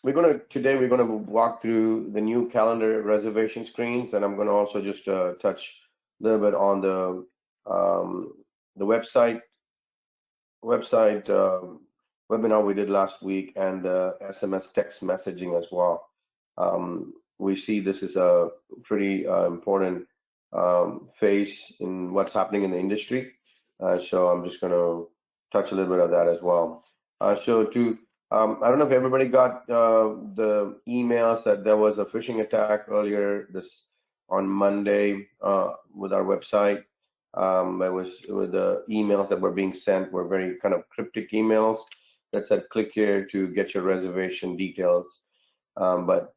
Today we're gonna walk through the new calendar reservation screens, and I'm gonna also just touch a little bit on um, the website webinar we did last week and the SMS text messaging as well. We see this is a pretty important phase in what's happening in the industry. So I'm just going to touch a little bit of that as well. I don't know if everybody got the emails that there was a phishing attack earlier this on Monday with our website. It was with the emails that were being sent were very kind of cryptic emails that said click here to get your reservation details. But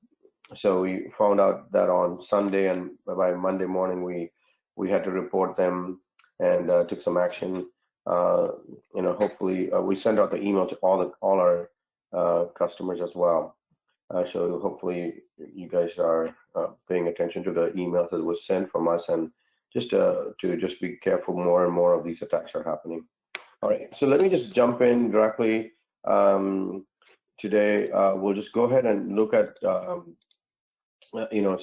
so we found out that on Sunday, and by Monday morning we had to report them and took some action. Hopefully we sent out the email to all our customers as well. So hopefully you guys are paying attention to the emails that was sent from us, and just to just be careful. More and more of these attacks are happening. All right, so let me just jump in directly. Today we'll just go ahead and look at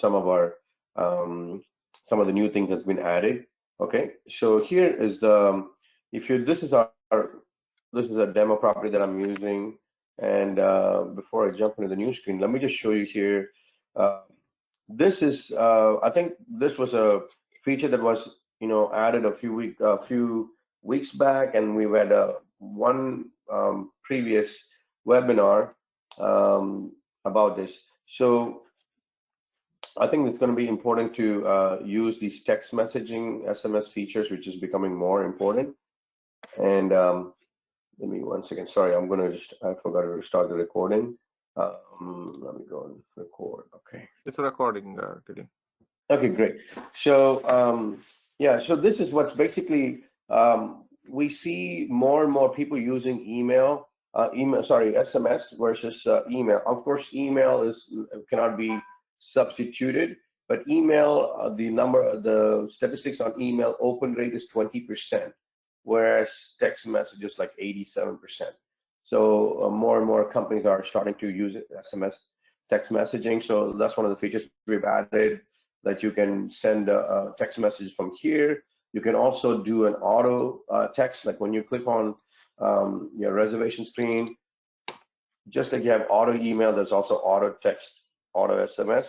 some of our some of the new things that's been added. Okay, so here is the this is a demo property that I'm using. And before I jump into the new screen, let me just show you here. This is I think this was a feature that was added a few weeks back, and we had one previous webinar about this. So I think it's going to be important to use these text messaging SMS features, which is becoming more important. And give me 1 second. Sorry, I forgot to start the recording. Let me go and record. Okay. It's a recording, Kitty. Okay, great. So yeah, so this is what's basically we see more and more people using SMS versus email. Of course, email cannot be substituted, but email, the statistics on email open rate is 20%, whereas text messages like 87%. So more and more companies are starting to use SMS text messaging. So that's one of the features we've added, that you can send text messages from here. You can also do an auto text, like when you click on your reservation screen, just like you have auto email, there's also auto text, auto SMS.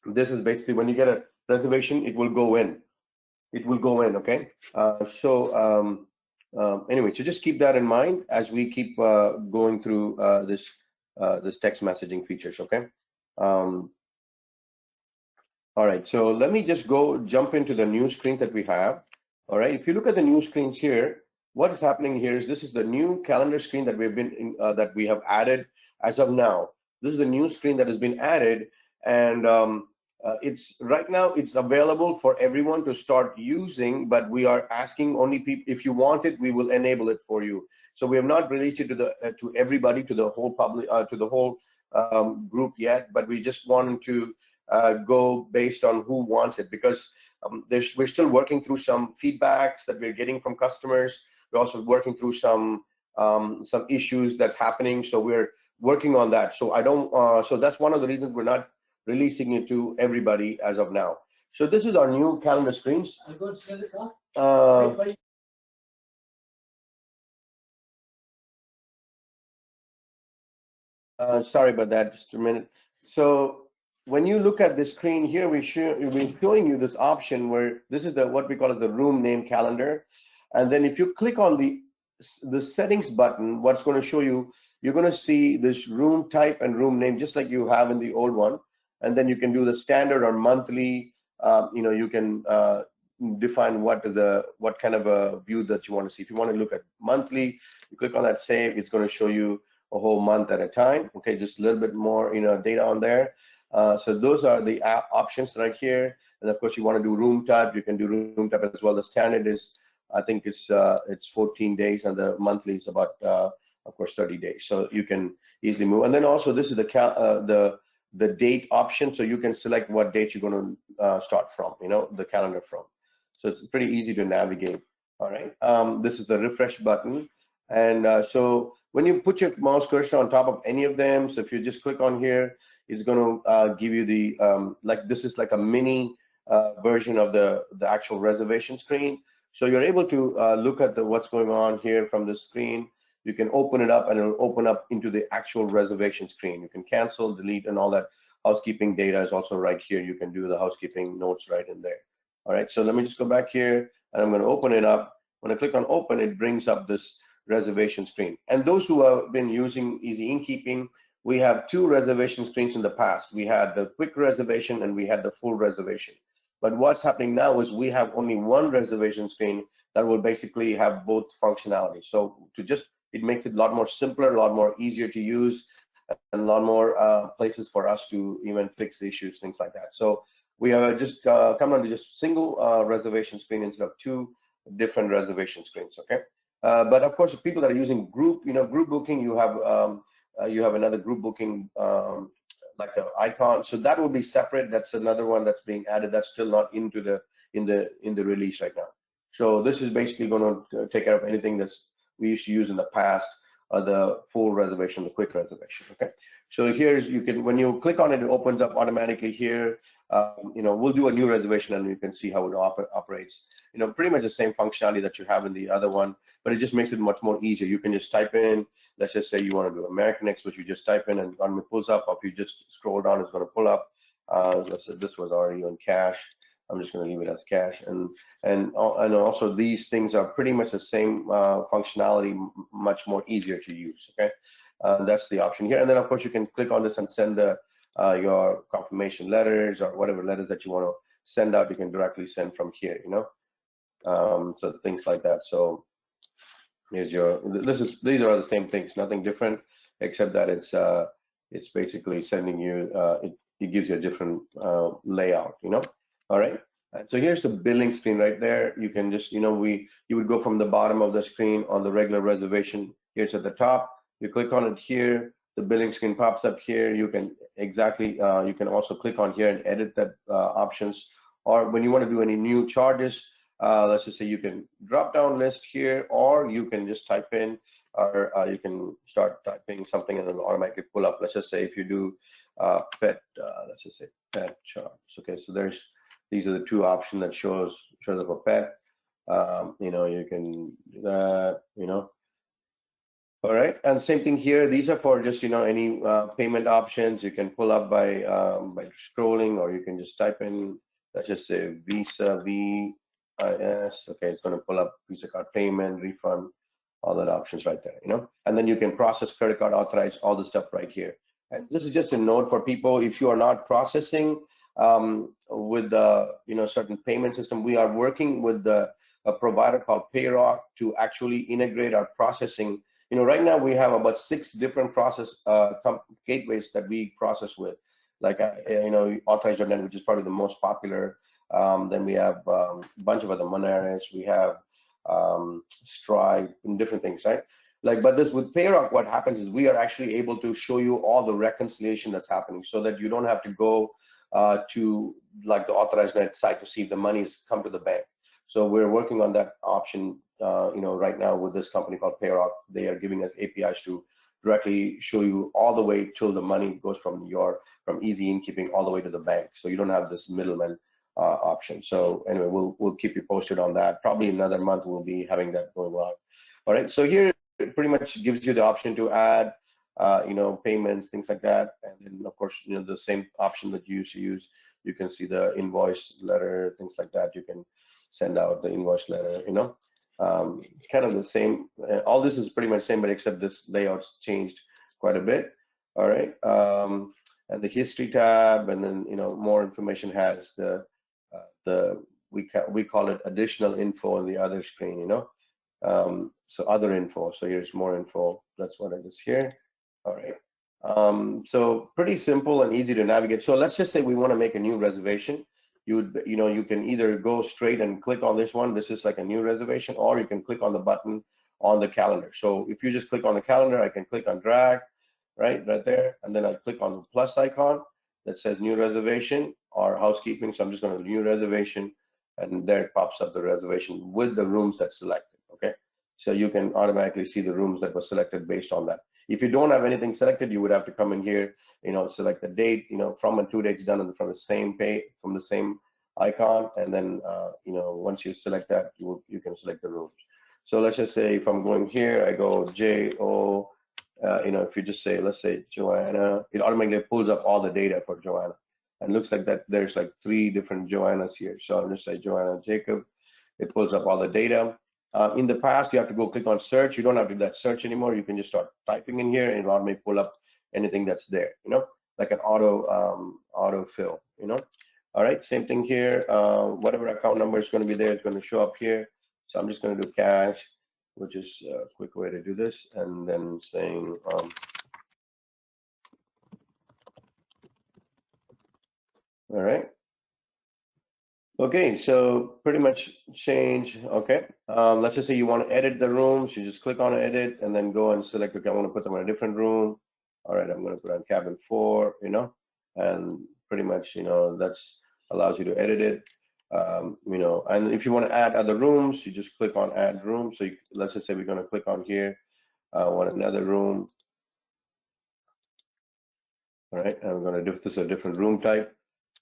This is basically when you get a reservation, it will go in. It will go in, okay? Anyway, so just keep that in mind as we keep going through this text messaging features, okay? All right, so let me just jump into the new screen that we have. All right, if you look at the new screens here, what is happening here is this is the new calendar screen that we have added as of now. This is the new screen that has been added, and it's right now it's available for everyone to start using, but we are asking only people, if you want it, we will enable it for you. So we have not released it to everybody, to the whole public, to the whole group yet, but we just wanted to go based on who wants it, because we're still working through some feedbacks that we're getting from customers. We're also working through some issues that's happening, so we're working on that. So so that's one of the reasons we're not releasing it to everybody as of now. So this is our new calendar screens. Sorry about that, just a minute. So when you look at the screen here, we're showing you this option where this is what we call as the room name calendar. And then if you click on the settings button, what's going to show you, you're going to see this room type and room name, just like you have in the old one. And then you can do the standard or monthly. You can define what kind of a view that you want to see. If you want to look at monthly, you click on that save, it's going to show you a whole month at a time. Okay, just a little bit more data on there. So those are the options right here. And of course, you want to do room type, you can do room type as well. The standard is, I think it's 14 days, and the monthly is about of course 30 days. So you can easily move. And then also this is the date option, so you can select what date you're going to start from, the calendar from. So it's pretty easy to navigate. All right, this is the refresh button, And so when you put your mouse cursor on top of any of them, so if you just click on here, it's going to give you the like this is like a mini version of the actual reservation screen. So you're able to look at what's going on here from the screen. You can open it up and it'll open up into the actual reservation screen. You can cancel, delete, and all that housekeeping data is also right here. You can do the housekeeping notes right in there. All right, so let me just go back here and I'm going to open it up. When I click on open, it brings up this reservation screen. And those who have been using Easy InnKeeping, we have two reservation screens in the past. We had the quick reservation and we had the full reservation. But what's happening now is we have only one reservation screen that will basically have both functionality. So it makes it a lot more simpler, a lot more easier to use, and a lot more places for us to even fix issues, things like that. So we have just come on to just single reservation screen instead of two different reservation screens. Okay, but of course, people that are using group, group booking, you have another group booking like an icon, so that will be separate. That's another one that's being added. That's still not into the in the release right now. So this is basically going to take care of anything that's we used to use in the past, the full reservation, the quick reservation. Okay, so here's you can when you click on it, it opens up automatically here. We'll do a new reservation and you can see how it operates. Pretty much the same functionality that you have in the other one, but it just makes it much more easier. You can just type in, let's just say you want to do American Express, you just type in and it pulls up. Or if you just scroll down, it's going to pull up. Let's say this was already on cash. I'm just going to leave it as cash. And also these things are pretty much the same functionality, much more easier to use. Okay, that's the option here. And then of course you can click on this and send your confirmation letters or whatever letters that you want to send out. You can directly send from here. So things like that. So here's these are the same things, nothing different except that it's basically sending you it gives you a different layout. All right. And so here's the billing screen right there. You can just, you would go from the bottom of the screen on the regular reservation. Here's at the top. You click on it here. The billing screen pops up here. You can you can also click on here and edit that options. Or when you want to do any new charges, let's just say you can drop down list here, or you can just type in, or you can start typing something and it'll automatically pull up. Let's just say if you do pet, let's just say pet charge. Okay, so these are the two options that shows up a pet. You can do that. All right, and same thing here. These are for just any payment options. You can pull up by scrolling, or you can just type in. Let's just say Visa VIS. Okay, it's going to pull up Visa card payment, refund, all that options right there. And then you can process credit card, authorize all the stuff right here. And this is just a note for people. If you are not processing with the certain payment system, we are working with a provider called Payrock to actually integrate our processing. Right now we have about 6 different process gateways that we process with, like Authorize.net, which is probably the most popular. Then we have a bunch of other Moneris. We have Stripe and different things, right? But this with Payrock, what happens is we are actually able to show you all the reconciliation that's happening, so that you don't have to go to the Authorize.net site to see if the money's come to the bank. So we're working on that option, right now with this company called Payrock. They are giving us APIs to directly show you all the way till the money goes from Easy InnKeeping all the way to the bank. So you don't have this middleman option. So anyway, we'll keep you posted on that. Probably another month we'll be having that going on. All right. So here it pretty much gives you the option to add, payments, things like that. And then of course, the same option that you used to use. You can see the invoice letter, things like that. You can send out the invoice letter. Kind of the same. All this is pretty much the same, but except this layout's changed quite a bit. All right. And the history tab, and then more information has we call it additional info on the other screen. So other info. So here's more info. That's what it is here. All right. So pretty simple and easy to navigate. So let's just say we want to make a new reservation. You can either go straight and click on this one. This is like a new reservation, or you can click on the button on the calendar. So if you just click on the calendar, I can click on drag, right there, and then I click on the plus icon that says new reservation or housekeeping. So I'm just going to new reservation, and there it pops up the reservation with the rooms that's selected. Okay. So you can automatically see the rooms that were selected based on that. If you don't have anything selected, you would have to come in here, select the date, from and to dates done and from the same pay, from the same icon, and then once you select that, you can select the rooms. So let's just say if I'm going here, I go JO, if you just say, let's say Joanna, it automatically pulls up all the data for Joanna. And looks like that there's like 3 different Joannas here. So I'm just say Joanna Jacob. It pulls up all the data. In the past, you have to go click on search. You don't have to do that search anymore. You can just start typing in here, and it'll automatically pull up anything that's there. Like an auto fill. All right, same thing here. Whatever account number is going to be there, it's going to show up here. So I'm just going to do cash, which is a quick way to do this, and then saying all right. Okay, so pretty much change. Okay, let's just say you want to edit the rooms. You just click on edit and then go and select, okay, I want to put them in a different room. All right, I'm going to put on cabin 4, and pretty much, that's allows you to edit it. And if you want to add other rooms, you just click on add room. So let's just say we're going to click on here, want another room. All right, and we're going to do this a different room type.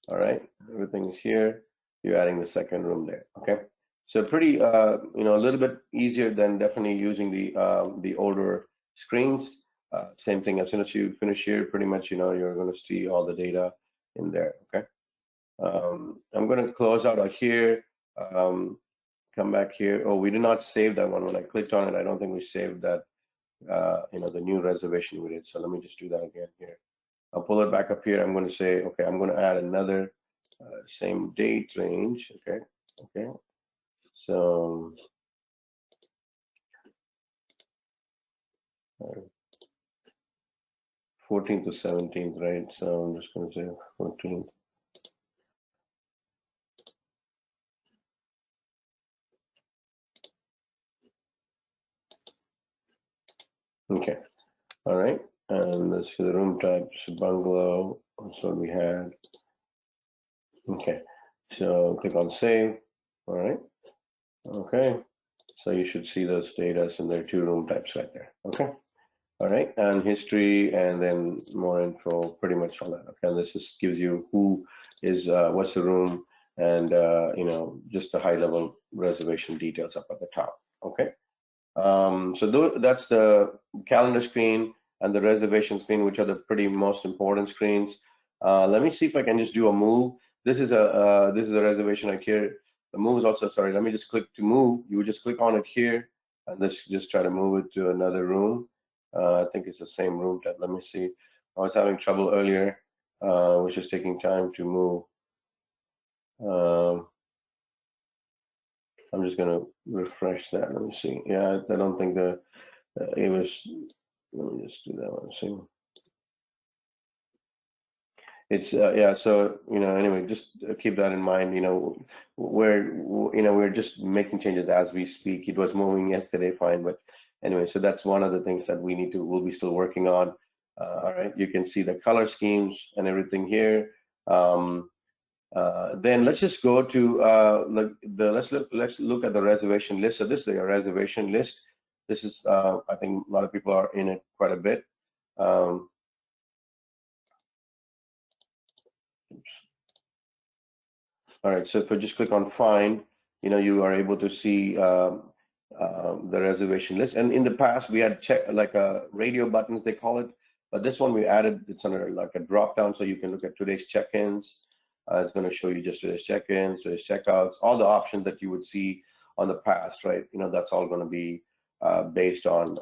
All right, everything is here. You're adding the second room there. Okay, so pretty, a little bit easier than definitely using the older screens. Same thing. As soon as you finish here, pretty much, you're going to see all the data in there. Okay, I'm going to close out here. Come back here. Oh, we did not save that one. When I clicked on it, I don't think we saved that. The new reservation we did. So let me just do that again here. I'll pull it back up here. I'm going to say, okay, I'm going to add another same date range. Okay. So 14th to 17th, right? So I'm just going to say 14th. Okay. All right. And let's see the room types, bungalow. That's what we had. Okay. So click on save. All right. Okay. So you should see those data and there are 2 room types right there. Okay. All right, and history, and then more info, pretty much all that. Okay, and this just gives you who is, what's the room, and just the high-level reservation details up at the top. Okay, so that's the calendar screen and the reservation screen, which are the pretty most important screens. Let me see if I can just do a move. This is a reservation right here. The move is also, sorry. Let me just click to move. You would just click on it here, and let's just try to move it to another room. I think it's the same room type. Let me see. I was having trouble earlier, which is taking time to move. I'm just gonna refresh that. Let me see. Yeah, I don't think it was. Let me just do that one. See. It's yeah. So anyway, just keep that in mind. We're just making changes as we speak. It was moving yesterday, fine, but anyway, so that's one of the things that we'll be still working on. All right, you can see the color schemes and everything here. Then let's just go to let's look at the reservation list. So this is a reservation list. This is I think a lot of people are in it quite a bit. All right, so if I just click on find, you are able to see the reservation list. And in the past, we had like radio buttons, they call it. But this one we added, it's under like a drop down, so you can look at today's check-ins. It's going to show you just today's check-ins, today's checkouts, all the options that you would see on the past, right? That's all going to be based on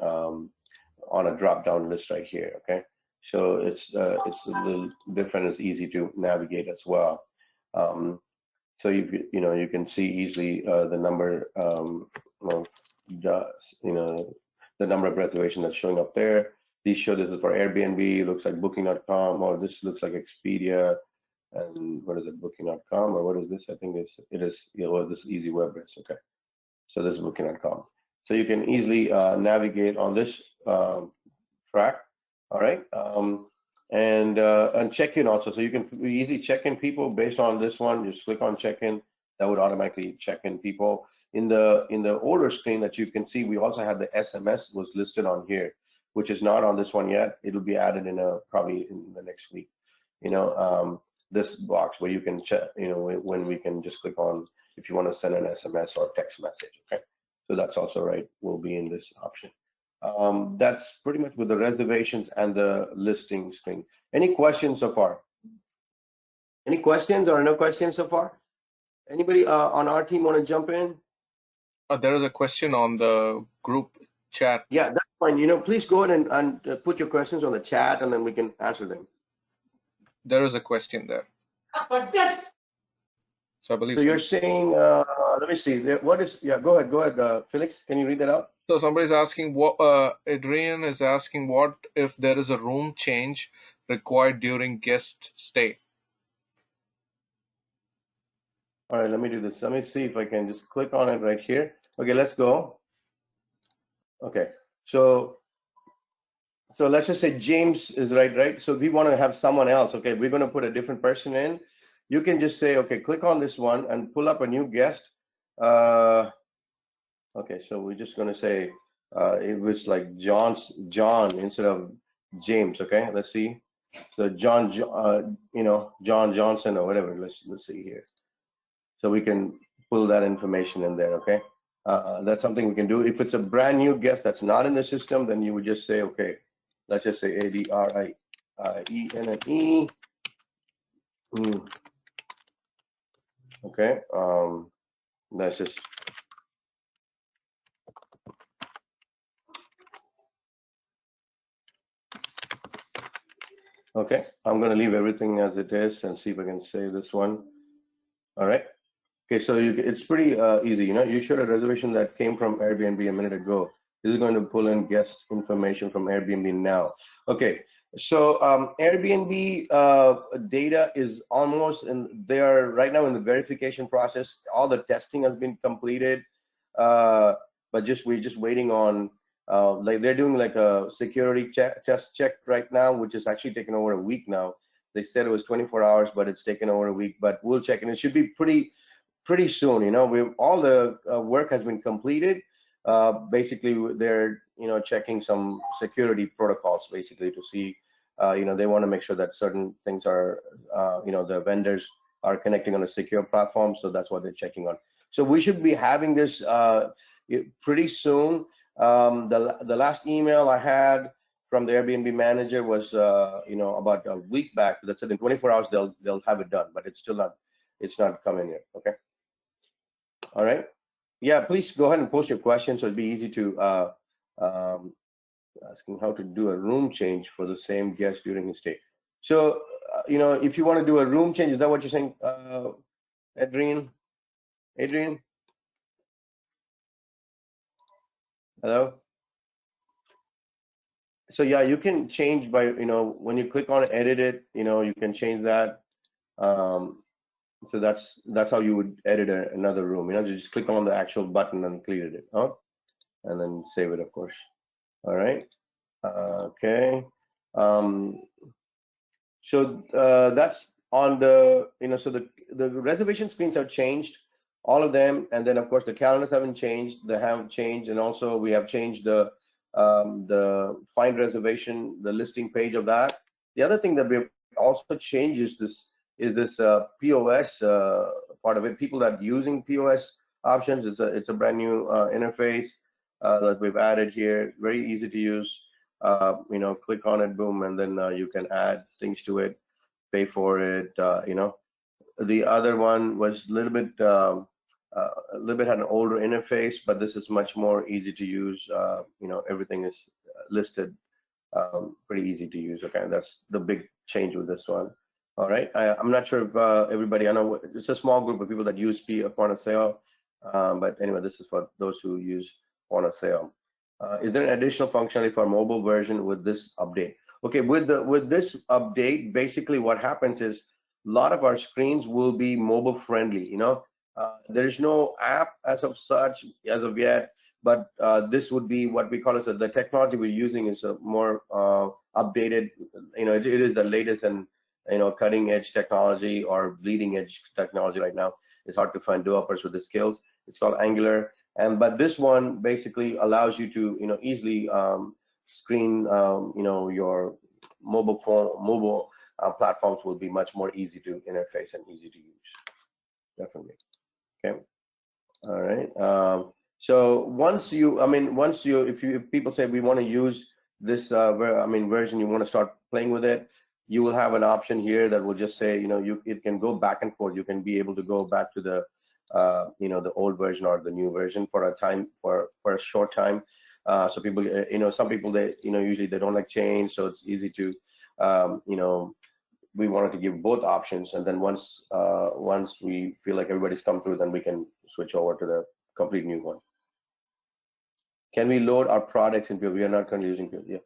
a drop-down list right here. Okay, so it's a little different. It's easy to navigate as well. So you can see easily the number of the number of reservations that's showing up there. These show this is for Airbnb. It looks like Booking.com, or this looks like Expedia, and what is it, Booking.com, or what is this? I think it is this Easy Web Rest. Okay, so this is Booking.com. So you can easily navigate on this track. All right. And check in also, so you can easily check in people based on this one. Just click on check in, that would automatically check in people. In the older screen that you can see, we also had the SMS was listed on here, which is not on this one yet. It'll be added in probably in the next week. This box where you can check, when we can just click on if you want to send an SMS or text message. Okay, so that's also right. Will be in this option. That's pretty much with the reservations and the listing screen. Any questions so far? Any questions or no questions so far? Anybody on our team want to jump in? There is a question on the group chat. Yeah, that's fine. Please go ahead and put your questions on the chat, and then we can answer them. There is a question there. So I believe. So you're saying, let me see. What is? Yeah, go ahead, Felix. Can you read that out? So somebody's asking what Adrian is asking, what if there is a room change required during guest stay? All right, let me do this. Let me see if I can just click on it right here. Okay, let's go. Okay, so let's just say James is right? So we want to have someone else. Okay, we're going to put a different person in. You can just say, okay, click on this one and pull up a new guest. Okay, so we're just going to say it was like John instead of James. Okay, let's see. So John Johnson or whatever. Let's see here. So we can pull that information in there. Okay, that's something we can do. If it's a brand new guest that's not in the system, then you would just say, okay, let's just say ADRIENNE. Okay, that's just. Okay, I'm going to leave everything as it is and see if I can save this one. All right. Okay, so it's pretty easy. You showed a reservation that came from Airbnb a minute ago. This is going to pull in guest information from Airbnb now. Okay, so Airbnb data is almost they are right now in the verification process. All the testing has been completed, but we're just waiting on. Like they're doing like a security test check right now, which is actually taking over a week now. They said it was 24 hours, but it's taken over a week. But we'll check, and it should be pretty soon. All the work has been completed. Basically, they're checking some security protocols basically to see. They want to make sure that certain things are, the vendors are connecting on a secure platform. So that's what they're checking on. So we should be having this pretty soon. The last email I had from the Airbnb manager was about a week back that said in 24 hours they'll have it done, but it's not coming yet. Okay. All right. Yeah, please go ahead and post your questions so it'd be easy to asking how to do a room change for the same guest during his stay. So if you want to do a room change, is that what you're saying, Adrian? Hello? So yeah, you can change by, when you click on edit it, you can change that. So that's how you would edit another room. You just click on the actual button and clear it, and then save it, of course. All right. Okay. So that's on the, so the reservation screens have changed, all of them, and then of course the calendars haven't changed. They have changed, and also we have changed the find reservation, the listing page of that. The other thing that we've also changed is this POS part of it. People that are using POS options, it's a brand new interface that we've added here. Very easy to use. Click on it, boom, and then you can add things to it, pay for it. The other one was a little bit had an older interface, but this is much more easy to use. Everything is listed, pretty easy to use. Okay, that's the big change with this one. All right, I'm not sure if everybody, I know it's a small group of people that use point of sale, but anyway, this is for those who use point of sale. Is there an additional functionality for mobile version with this update? Okay, with this update, basically what happens is a lot of our screens will be mobile friendly. There is no app as of such as of yet, but this would be what we call it. So the technology we're using is a more updated. It is the latest and cutting edge technology or bleeding edge technology right now. It's hard to find developers with the skills. It's called Angular, but this one basically allows you to easily screen your mobile platforms will be much more easy to interface and easy to use. Definitely. Okay. All right. So if people say we want to use this version, you want to start playing with it, you will have an option here that will just say, it can go back and forth. You can be able to go back to the the old version or the new version for a short time. So people, some people, they usually they don't like change, so it's easy to we wanted to give both options, and then once we feel like everybody's come through, then we can switch over to the complete new one. Can we load our products in Pure? We are not currently using Pure. Yeah.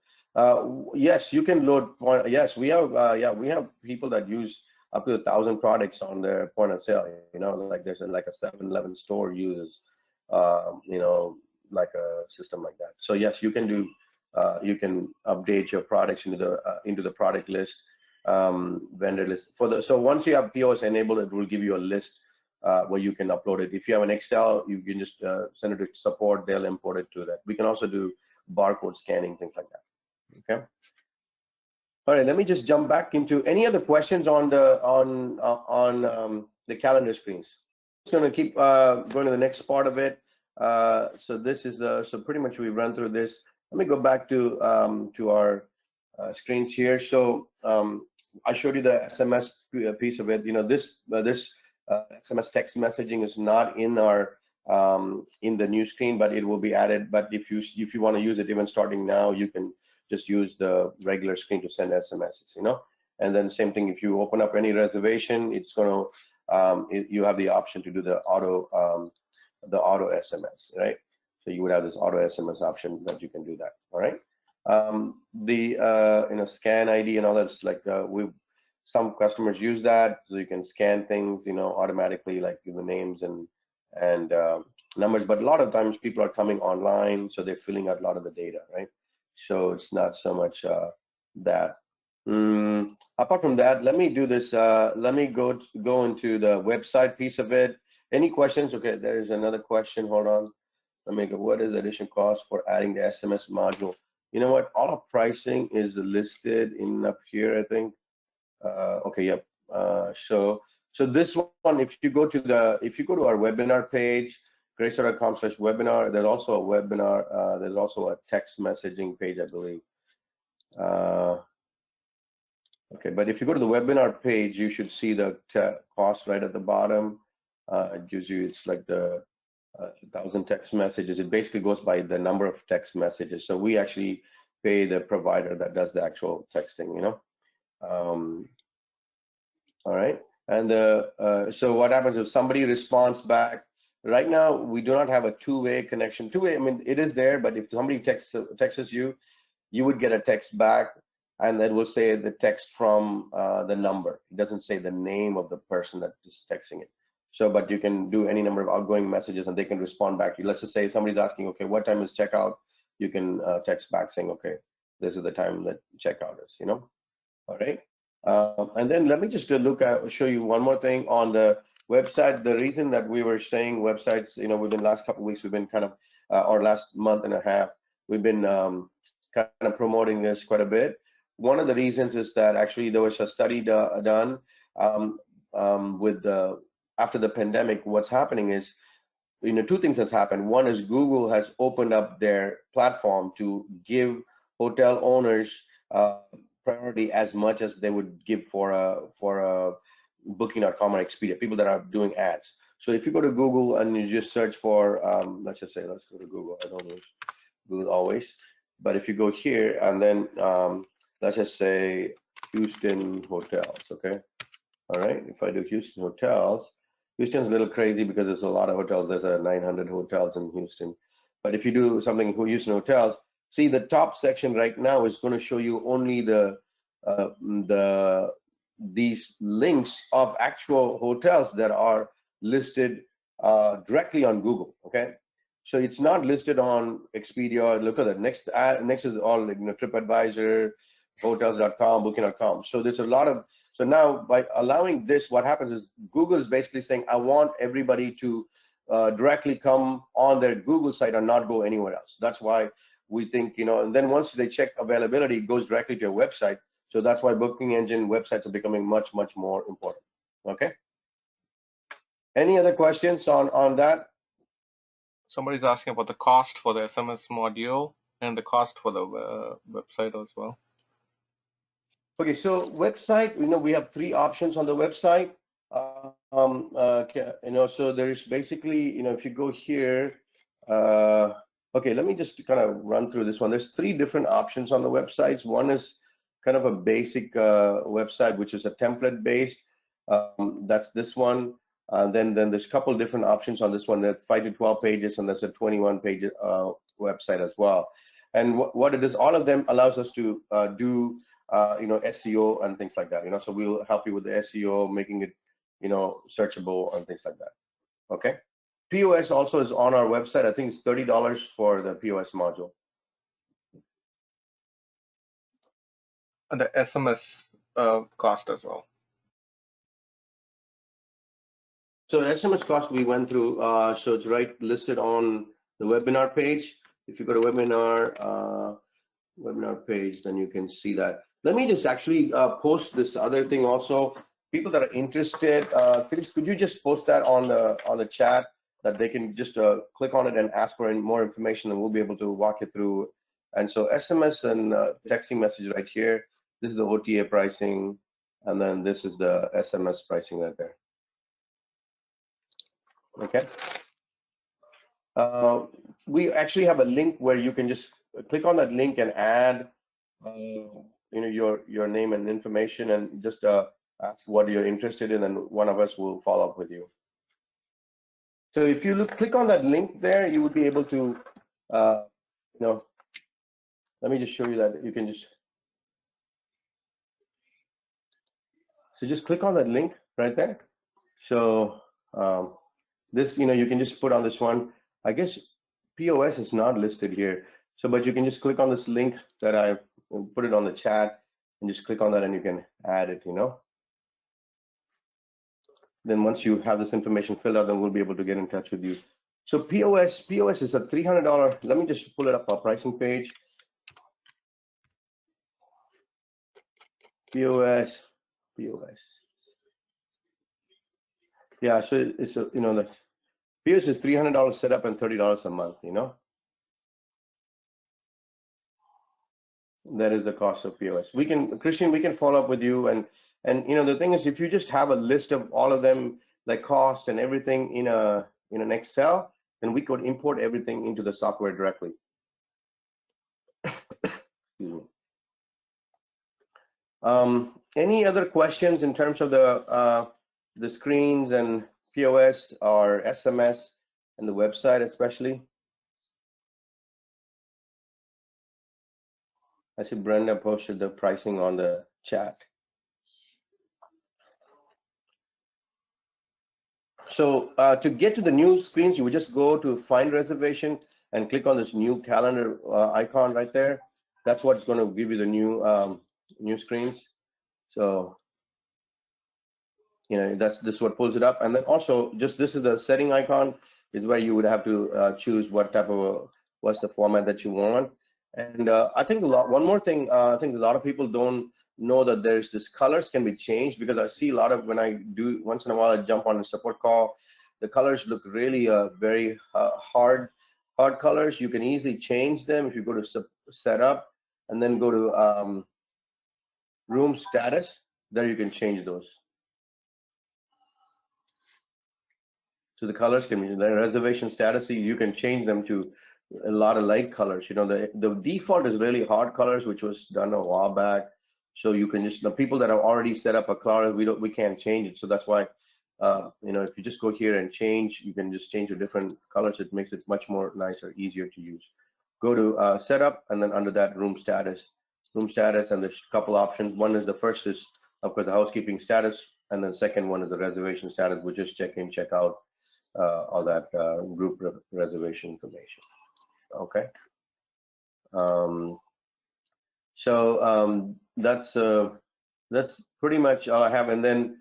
Yes, you can load. Yes, we have. We have people that use up to 1,000 products on their point of sale. Like there's like a 7-Eleven store uses, like a system like that. So yes, you can do. You can update your products into the product list, vendor list so once you have POS enabled, it will give you a list where you can upload it. If you have an Excel, you can just send it to support. They'll import it to that. We can also do barcode scanning, things like that. Okay. All right. Let me just jump back into any other questions on the calendar screens. Just going to keep going to the next part of it. So this is so pretty much we run through this. Let me go back to our screens here. So I showed you the SMS piece of it. This SMS text messaging is not in our in the new screen, but it will be added. But if you want to use it even starting now, you can just use the regular screen to send SMSs. And then same thing, if you open up any reservation, it's going to you have the option to do the auto SMS, right? So you would have this auto SMS option that you can do that. All right. The scan ID and all that's like some customers use that, so you can scan things automatically, like the names and numbers. But a lot of times people are coming online, so they're filling out a lot of the data, right? So it's not so much that. Apart from that, let me do this. Let me go into the website piece of it. Any questions? Okay, there's another question. Hold on. Let me go. What is the additional cost for adding the SMS module? You know what? All of pricing is listed in up here, I think. Okay, yep. So this one, if you go to our webinar page, gracesoft.com/webinar, there's also a webinar. There's also a text messaging page, I believe. Okay, but if you go to the webinar page, you should see the cost right at the bottom. It gives you, it's like the 1,000 text messages. It basically goes by the number of text messages. So we actually pay the provider that does the actual texting, all right. And so what happens if somebody responds back? Right now, we do not have a two-way connection. Two-way, I mean, it is there, but if somebody texts you, you would get a text back, and that will say the text from the number. It doesn't say the name of the person that is texting it. So, but you can do any number of outgoing messages, and they can respond back to you. Let's just say somebody's asking, okay, what time is checkout? You can text back saying, okay, this is the time that checkout is. All right. And then let me just show you one more thing on the website. The reason that we were saying websites, within the last couple of weeks, we've been kind of, or last month and a half, we've been kind of promoting this quite a bit. One of the reasons is that actually there was a study done with after the pandemic. What's happening is, two things has happened. One is Google has opened up their platform to give hotel owners priority as much as they would give for a Booking.com or Expedia, people that are doing ads. So if you go to Google and you just search for, let's go to Google. I don't use Google always, but if you go here and then let's just say Houston hotels, okay? All right, if I do Houston hotels, Houston's a little crazy because there's a lot of hotels. There's 900 hotels in Houston. But if you do something for Houston hotels, see the top section right now is going to show you only these links of actual hotels that are listed directly on Google. Okay, so it's not listed on Expedia. Look at that. Next is all TripAdvisor, hotels.com, Booking.com. So there's a lot of So now by allowing this, what happens is Google is basically saying, I want everybody to directly come on their Google site and not go anywhere else. That's why we think, and then once they check availability, it goes directly to your website. So that's why booking engine websites are becoming much, much more important. Okay. Any other questions on that? Somebody's asking about the cost for the SMS module and the cost for the website as well. Okay, so website, we have 3 options on the website. So there's basically, if you go here, okay, let me just kind of run through this one. There's 3 different options on the websites. One is kind of a basic website, which is a template based. That's this one. Then there's a couple different options on this one. There's 5 to 12 pages, and there's a 21 page website as well. And what it is, all of them allows us to do SEO and things like that. So we'll help you with the SEO, making it, searchable and things like that. Okay. POS also is on our website. I think it's $30 for the POS module. And the SMS cost as well. So SMS cost we went through, so it's listed on the webinar page. If you go to webinar page, then you can see that. Let me just actually post this other thing also. People that are interested, Felix, could you just post that on the chat, that they can just click on it and ask for more information, and we'll be able to walk you through. And so SMS and texting message right here. This is the OTA pricing, and then this is the SMS pricing right there. Okay. We actually have a link where you can just click on that link and add your name and information, and just ask what you're interested in, and one of us will follow up with you. So if you click on that link there, you would be able to let me just show you that. You can just click on that link right there. So this, you can just put on this one. I guess POS is not listed here. So, but you can just click on this link that I put it on the chat, and just click on that, and you can add it, Then once you have this information filled out, then we'll be able to get in touch with you. So POS is a $300. Let me just pull it up, our pricing page. POS. Yeah, so it's the POS is $300 setup and $30 a month, That is the cost of POS. Christian, we can follow up with you, and the thing is, if you just have a list of all of them, like cost and everything in an Excel, then we could import everything into the software directly. Excuse me. Any other questions in terms of the screens and POS or SMS and the website especially? I see Brenda posted the pricing on the chat. So to get to the new screens, you would just go to Find Reservation and click on this new calendar icon right there. That's what's going to give you the new screens. So this is what pulls it up. And then also, just this is the setting icon, is where you would have to choose what's the format that you want. And I think one more thing, I think a lot of people don't know that there's this colors can be changed, because I see a lot of, when I do once in a while, I jump on a support call, the colors look really very hard colors. You can easily change them if you go to setup and then go to room status. There you can change those. So the colors can be the reservation status. You can change them to a lot of light colors. The default is really hard colors, which was done a while back. So you can just, the people that have already set up a color, we can't change it. So that's why if you just go here and change, you can just change to different colors. It makes it much more nicer, easier to use. Go to setup, and then under that room status, and there's a couple options. One is, the first is of course the housekeeping status, and then second one is the reservation status, which is check in, check out, all that group reservation information. Okay. So that's that's pretty much all I have. And then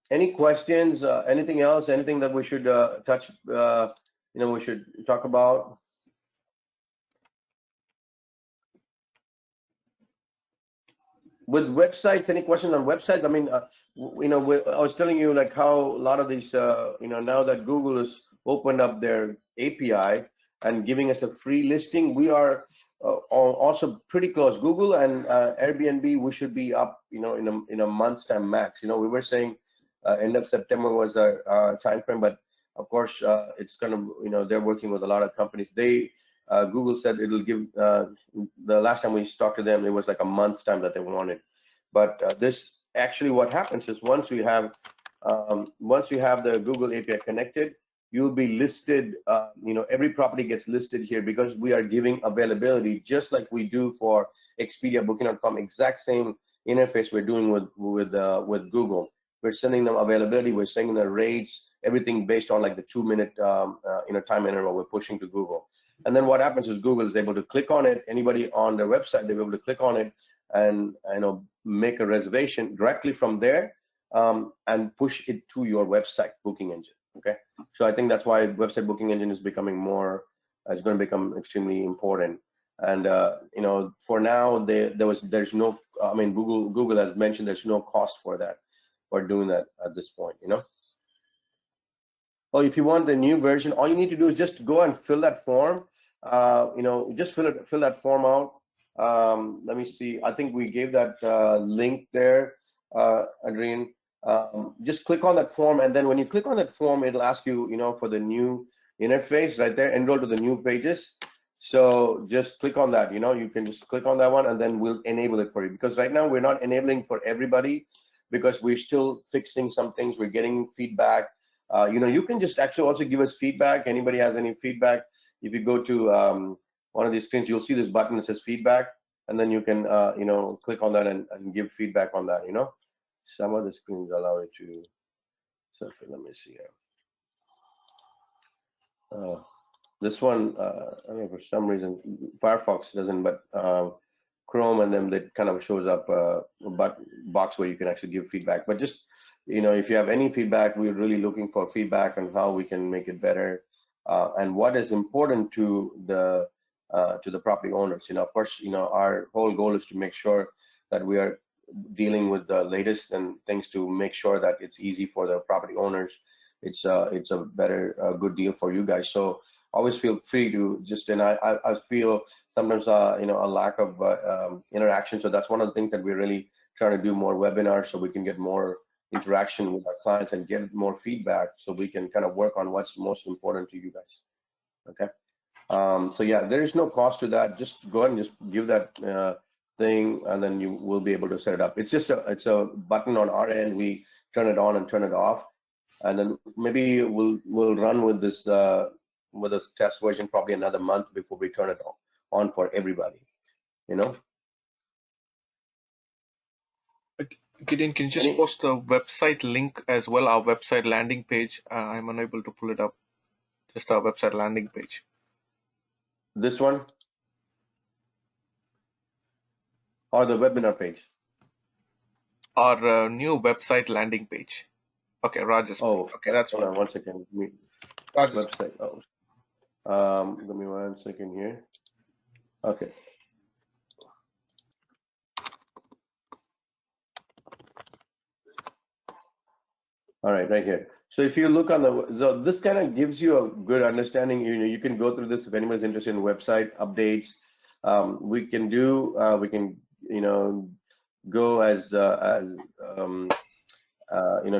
any questions, anything else, anything that we should touch, we should talk about? With websites, any questions on websites? I mean, I was telling you like how a lot of these, now that Google has opened up their API and giving us a free listing, we are also pretty close. Google and Airbnb, we should be up, in a month's time max. We were saying end of September was our time frame, but of course it's gonna, they're working with a lot of companies. Google said it'll give, the last time we talked to them, it was like a month's time that they wanted. But this actually, what happens is once we have the Google API connected, you'll be listed, every property gets listed here because we are giving availability just like we do for Expedia, Booking.com, exact same interface we're doing with Google. We're sending them availability, we're sending the rates, everything based on like the 2-minute time interval we're pushing to Google. And then what happens is Google is able to click on it. Anybody on their website, they're able to click on it and make a reservation directly from there and push it to your website booking engine. Okay, so I think that's why website booking engine is becoming is going to become extremely important. And for now, there's no. I mean, Google has mentioned there's no cost for doing that at this point. Oh, if you want the new version, all you need to do is just go and fill that form. Just fill that form out. Let me see. I think we gave that link there, Adrian. Just click on that form, and then when you click on that form, it'll ask you, for the new interface right there, enroll to the new pages. So just click on that. You can just click on that one, and then we'll enable it for you. Because right now we're not enabling for everybody because we're still fixing some things. We're getting feedback. You can just actually also give us feedback. Anybody has any feedback, if you go to one of these screens, you'll see this button that says feedback, and then you can click on that and give feedback on that. Some of the screens allow you to. So let me see here. This one, I don't know, for some reason Firefox doesn't, but Chrome and them, that kind of shows up a box where you can actually give feedback. But just if you have any feedback, we're really looking for feedback on how we can make it better and what is important to the property owners. Of course, our whole goal is to make sure that we are dealing with the latest and things to make sure that it's easy for the property owners. It's a better good deal for you guys. So always feel free to just, and I feel sometimes a lack of interaction. So that's one of the things that we're really trying to do, more webinars so we can get more interaction with our clients and get more feedback so we can kind of work on what's most important to you guys. Okay. So yeah, there is no cost to that. Just go ahead and just give that thing, and then you will be able to set it up. It's just it's a button on our end. We turn it on and turn it off, and then maybe we'll run with this test version probably another month before we turn it on for everybody. Gideon, can you just post the website link as well, our website landing page? I'm unable to pull it up. Just our website landing page. This one? Or the webinar page? Our new website landing page. Okay, Raj's. Oh, okay, that's hold on 1 second. Raj's. Website. Give me 1 second here. Okay. All right, right here. So if you look on so this kind of gives you a good understanding. You can go through this if anybody's interested in website updates. We can go as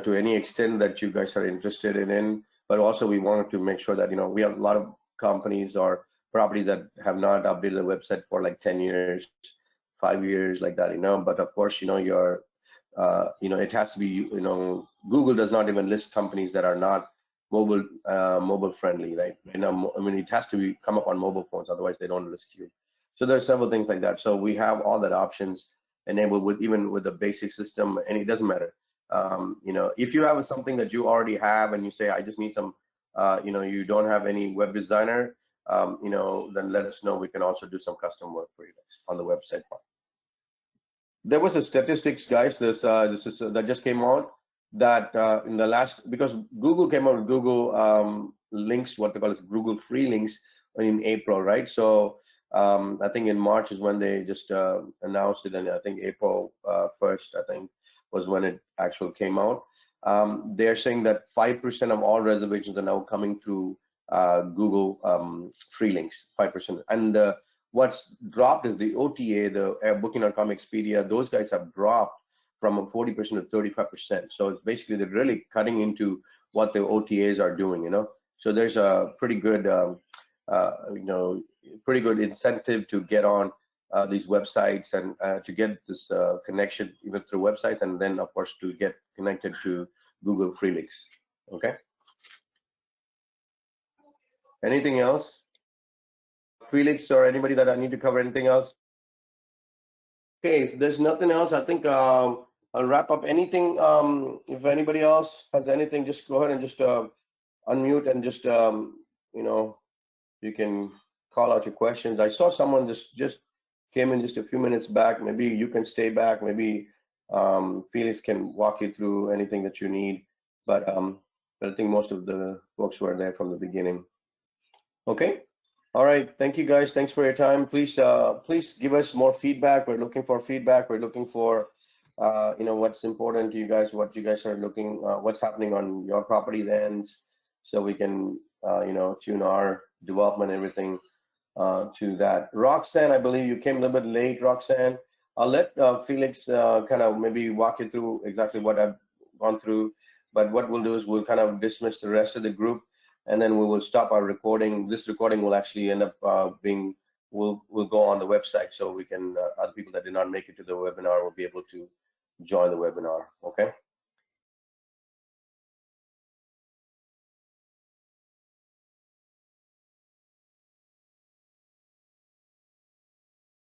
to any extent that you guys are interested in. But also we wanted to make sure that we have a lot of companies or properties that have not updated the website for like 10 years, 5 years, like that. But of course, your it has to be, Google does not even list companies that are not mobile friendly, right? I mean, it has to come up on mobile phones, otherwise they don't list you. So there's several things like that. So we have all that options enabled even with the basic system, and it doesn't matter. If you have something that you already have and you say, I just need some, you don't have any web designer, then let us know. We can also do some custom work for you guys on the website part. there was a statistics, guys. This is that just came out that in the last, because Google came out with Google links, what they call it, Google free links in April, right? So I think in March is when they just announced it, and I think April 1st, I think, was when it actually came out. They're saying that 5% of all reservations are now coming through Google free links, 5%. And what's dropped is the OTA, the Booking.com, Expedia. Those guys have dropped from 40% to 35%. So it's basically they're really cutting into what the OTAs are doing, you know. So there's a pretty good, you know, pretty good incentive to get on these websites and to get this connection even through websites, and then of course to get connected to Google free links. Okay. Anything else? Felix or anybody that I need to cover, anything else? Okay, if there's nothing else, I think I'll wrap up. Anything, if anybody else has anything, just go ahead and just unmute and just, you know, you can call out your questions. I saw someone just came in just a few minutes back. Maybe you can stay back. Maybe Felix can walk you through anything that you need. But I think most of the folks were there from the beginning. Okay. All right. Thank you, guys. Thanks for your time. Please, please give us more feedback. We're looking for feedback. We're looking for, you know, what's important to you guys, what you guys are looking, what's happening on your property lands, so we can, you know, tune our development, everything to that. Roxanne, I believe you came a little bit late, Roxanne. I'll let Felix kind of maybe walk you through exactly what I've gone through. But what we'll do is we'll kind of dismiss the rest of the group, and then we will stop our recording. This recording will actually end up being, will go on the website, so we can, other people that did not make it to the webinar will be able to join the webinar. Okay.